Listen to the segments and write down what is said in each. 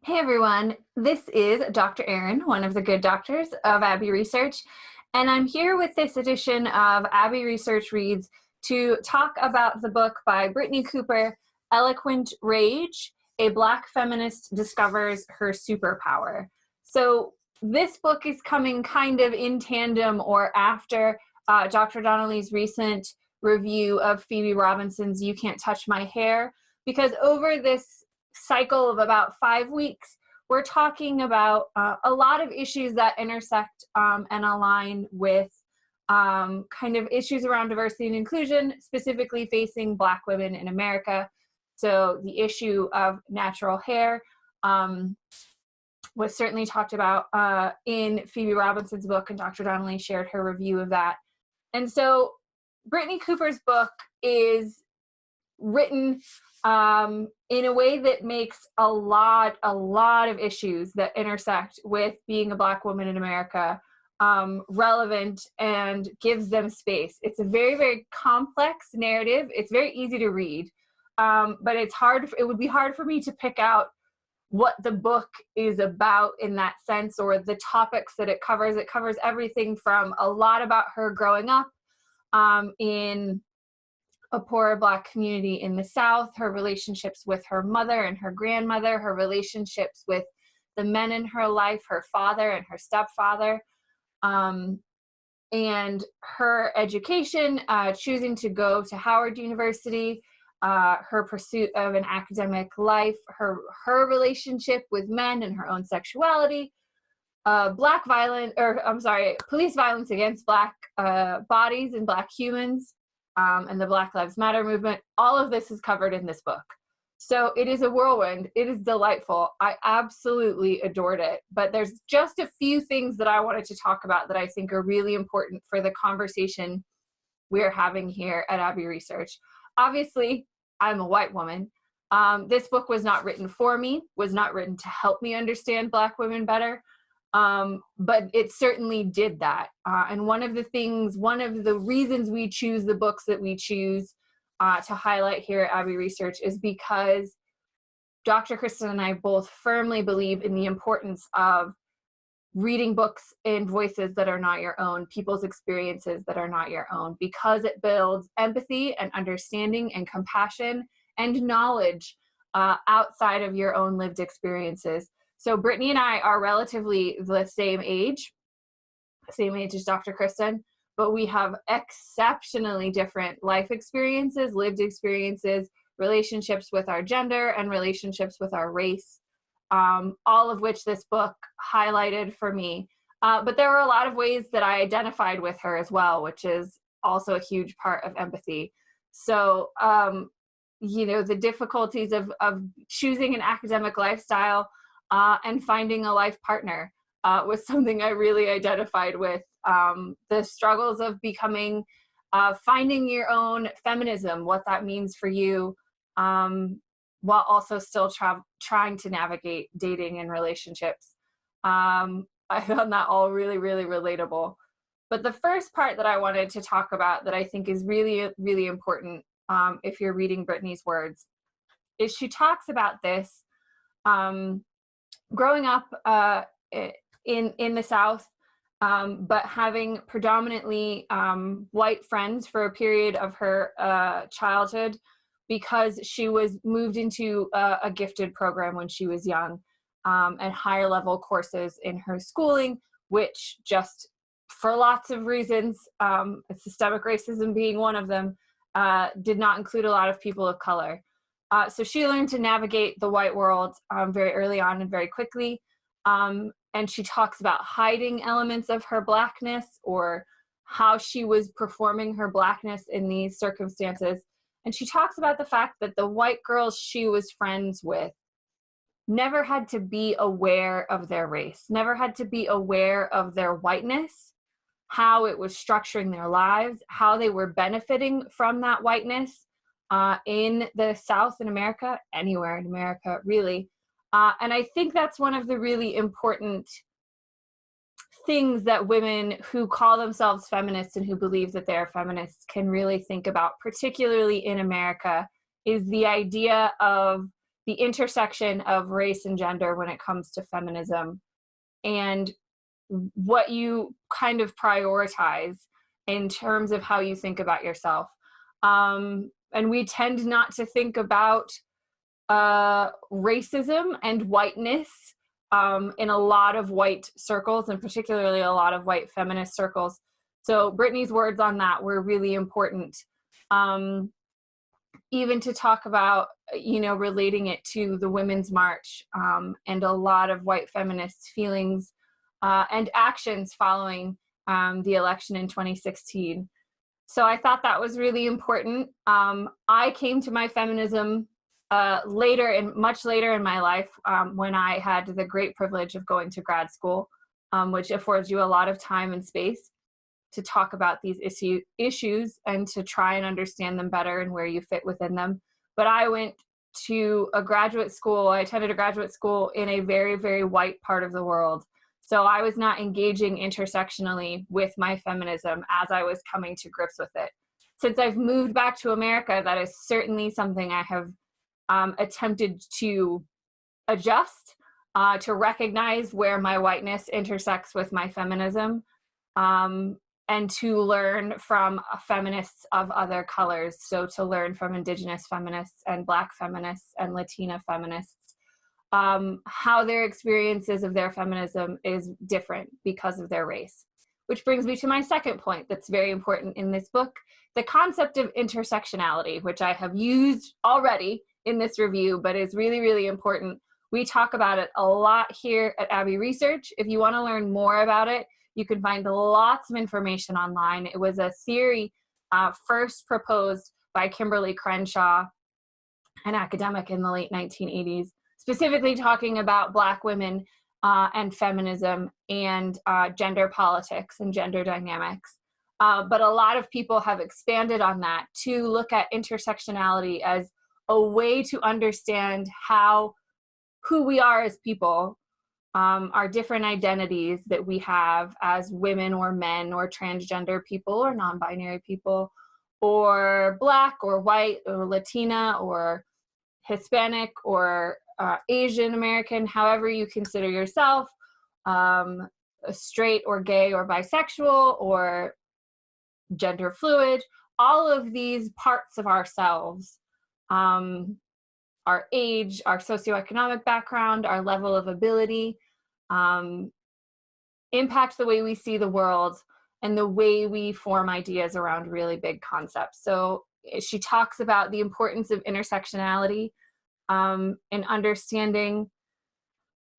Hey everyone, this is Dr. Erin, one of the good doctors of Abbey Research, and I'm here with this edition of Abbey Research Reads to talk about the book by Brittney Cooper, Eloquent Rage, A Black Feminist Discovers Her Superpower. So this book is coming kind of in tandem or after Dr. Donnelly's recent review of Phoebe Robinson's You Can't Touch My Hair, because over this cycle of about 5 weeks, we're talking about a lot of issues that intersect and align with kind of issues around diversity and inclusion, specifically facing Black women in America. So the issue of natural hair was certainly talked about in Phoebe Robinson's book, and Dr. Donnelly shared her review of that. And so Brittney Cooper's book is written in a way that makes a lot of issues that intersect with being a Black woman in America relevant and gives them space. It's a very, very complex narrative. It's very easy to read, but it would be hard for me to pick out what the book is about in that sense, or the topics that it covers. It covers everything from a lot about her growing up in a poor Black community in the South, her relationships with her mother and her grandmother, her relationships with the men in her life, her father and her stepfather, and her education, choosing to go to Howard University, her pursuit of an academic life, her relationship with men and her own sexuality, police violence against Black bodies and Black humans, and the Black Lives Matter movement. All of this is covered in this book. So it is a whirlwind. It is delightful. I absolutely adored it. But there's just a few things that I wanted to talk about that I think are really important for the conversation we're having here at Abbey Research. Obviously, I'm a white woman. This book was not written for me, was not written to help me understand Black women better. But it certainly did that. And one of the reasons we choose the books that we choose to highlight here at Abbey Research is because Dr. Kristen and I both firmly believe in the importance of reading books in voices that are not your own, people's experiences that are not your own, because it builds empathy and understanding and compassion and knowledge outside of your own lived experiences. So Brittney and I are relatively the same age as Dr. Kristen, but we have exceptionally different life experiences, lived experiences, relationships with our gender, and relationships with our race, all of which this book highlighted for me. But there were a lot of ways that I identified with her as well, which is also a huge part of empathy. So, the difficulties of choosing an academic lifestyle and finding a life partner was something I really identified with. The struggles of finding your own feminism, what that means for you, while also still trying to navigate dating and relationships. I found that all really, really relatable. But the first part that I wanted to talk about that I think is really, really important, if you're reading Brittney's words, is she talks about this growing up in the South, but having predominantly white friends for a period of her childhood, because she was moved into a gifted program when she was young, and higher level courses in her schooling, which just for lots of reasons, systemic racism being one of them, did not include a lot of people of color. So she learned to navigate the white world very early on and very quickly. And she talks about hiding elements of her Blackness, or how she was performing her Blackness in these circumstances. And she talks about the fact that the white girls she was friends with never had to be aware of their race, never had to be aware of their whiteness, how it was structuring their lives, how they were benefiting from that whiteness in the South in America, anywhere in America, really. And I think that's one of the really important things that women who call themselves feminists and who believe that they're feminists can really think about, particularly in America, is the idea of the intersection of race and gender when it comes to feminism, and what you kind of prioritize in terms of how you think about yourself. And we tend not to think about racism and whiteness in a lot of white circles, and particularly a lot of white feminist circles. So Brittney's words on that were really important. Even to talk about, relating it to the Women's March and a lot of white feminists' feelings and actions following the election in 2016. So I thought that was really important. I came to my feminism much later in my life, when I had the great privilege of going to grad school, which affords you a lot of time and space to talk about these issues and to try and understand them better and where you fit within them. But I went to I attended a graduate school in a very, very white part of the world. So I was not engaging intersectionally with my feminism as I was coming to grips with it. Since I've moved back to America, that is certainly something I have attempted to adjust, to recognize where my whiteness intersects with my feminism, and to learn from feminists of other colors. So to learn from Indigenous feminists and Black feminists and Latina feminists, how their experiences of their feminism is different because of their race. Which brings me to my second point that's very important in this book, the concept of intersectionality, which I have used already in this review, but is really, really important. We talk about it a lot here at Abbey Research. If you want to learn more about it, you can find lots of information online. It was a theory first proposed by Kimberly Crenshaw, an academic in the late 1980s, specifically talking about Black women and feminism and gender politics and gender dynamics. But a lot of people have expanded on that to look at intersectionality as a way to understand who we are as people, our different identities that we have as women or men or transgender people or non-binary people, or Black or white or Latina or Hispanic or Asian American, however you consider yourself, straight or gay or bisexual or gender fluid, all of these parts of ourselves, our age, our socioeconomic background, our level of ability, impact the way we see the world and the way we form ideas around really big concepts. So she talks about the importance of intersectionality in understanding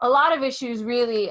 a lot of issues. Really,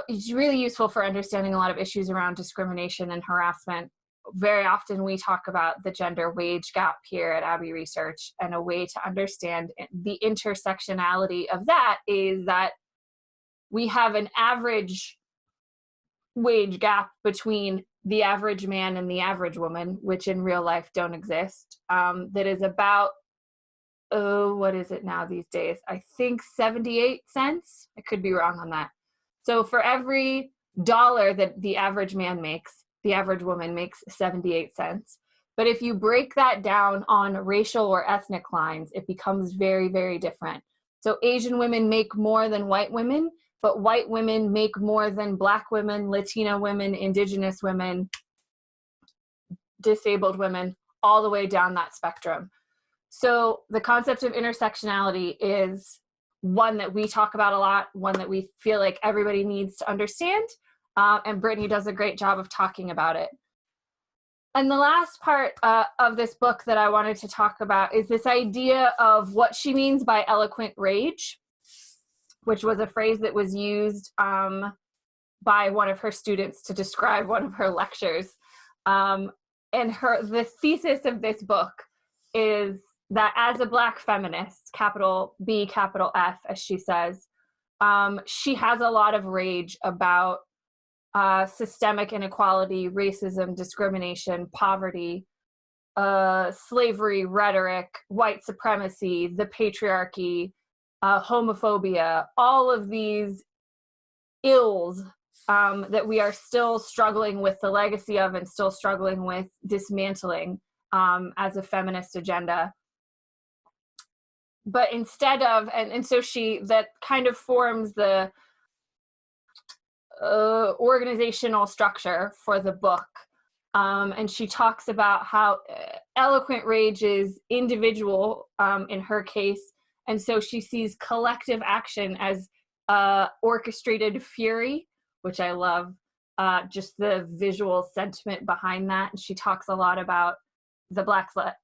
it's really useful for understanding a lot of issues around discrimination and harassment. Very often we talk about the gender wage gap here at Abbey Research, and a way to understand the intersectionality of that is that we have an average wage gap between the average man and the average woman, which in real life don't exist, that is about, what is it now these days? I think 78 cents. I could be wrong on that. So for every dollar that the average man makes, the average woman makes 78 cents. But if you break that down on racial or ethnic lines, it becomes very, very different. So Asian women make more than white women, but white women make more than Black women, Latina women, Indigenous women, disabled women, all the way down that spectrum. So the concept of intersectionality is one that we talk about a lot, one that we feel like everybody needs to understand, and Brittney does a great job of talking about it. And the last part of this book that I wanted to talk about is this idea of what she means by eloquent rage, which was a phrase that was used by one of her students to describe one of her lectures. And the thesis of this book is that as a Black feminist, capital B, capital F, as she says, she has a lot of rage about systemic inequality, racism, discrimination, poverty, slavery, rhetoric, white supremacy, the patriarchy, homophobia, all of these ills that we are still struggling with the legacy of and still struggling with dismantling as a feminist agenda. but instead of, and so that kind of forms the organizational structure for the book. And she talks about how eloquent rage is individual in her case. And so she sees collective action as orchestrated fury, which I love, just the visual sentiment behind that. And she talks a lot about the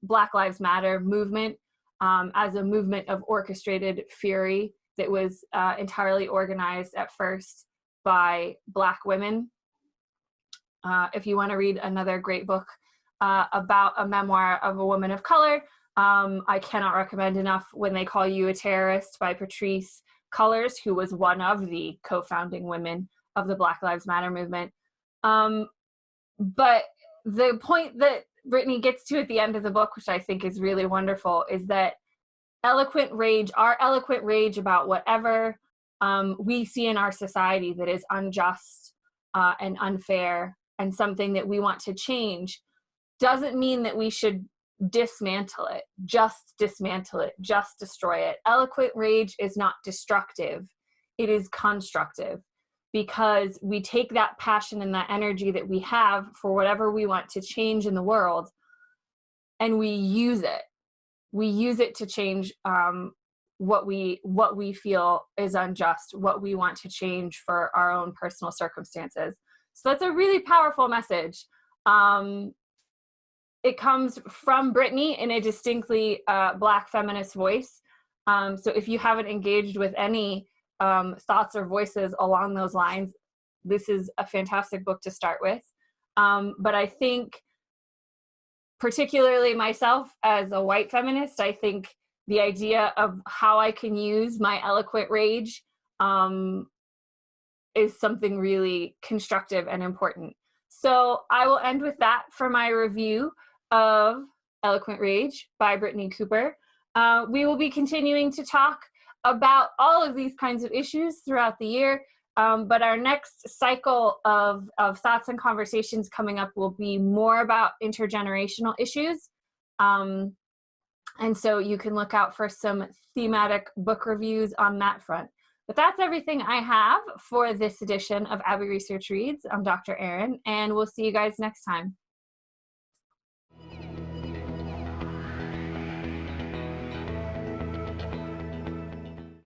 Black Lives Matter movement as a movement of orchestrated fury that was entirely organized at first by Black women. If you want to read another great book about a memoir of a woman of color, I cannot recommend enough When They Call You a Terrorist by Patrisse Cullors, who was one of the co-founding women of the Black Lives Matter movement. But the point that Brittney gets to at the end of the book, which I think is really wonderful, is that eloquent rage, our eloquent rage about whatever we see in our society that is unjust and unfair and something that we want to change, doesn't mean that we should dismantle it, just destroy it. Eloquent rage is not destructive, it is constructive, because we take that passion and that energy that we have for whatever we want to change in the world, and we use it. We use it to change what we feel is unjust, what we want to change for our own personal circumstances. So that's a really powerful message. It comes from Brittney in a distinctly Black feminist voice. So if you haven't engaged with any thoughts or voices along those lines, this is a fantastic book to start with. But I think, particularly myself as a white feminist, I think the idea of how I can use my eloquent rage is something really constructive and important. So I will end with that for my review of Eloquent Rage by Brittney Cooper. We will be continuing to talk about all of these kinds of issues throughout the year, but our next cycle of thoughts and conversations coming up will be more about intergenerational issues. And so you can look out for some thematic book reviews on that front. But that's everything I have for this edition of Abbey Research Reads. I'm Dr. Erin, and we'll see you guys next time.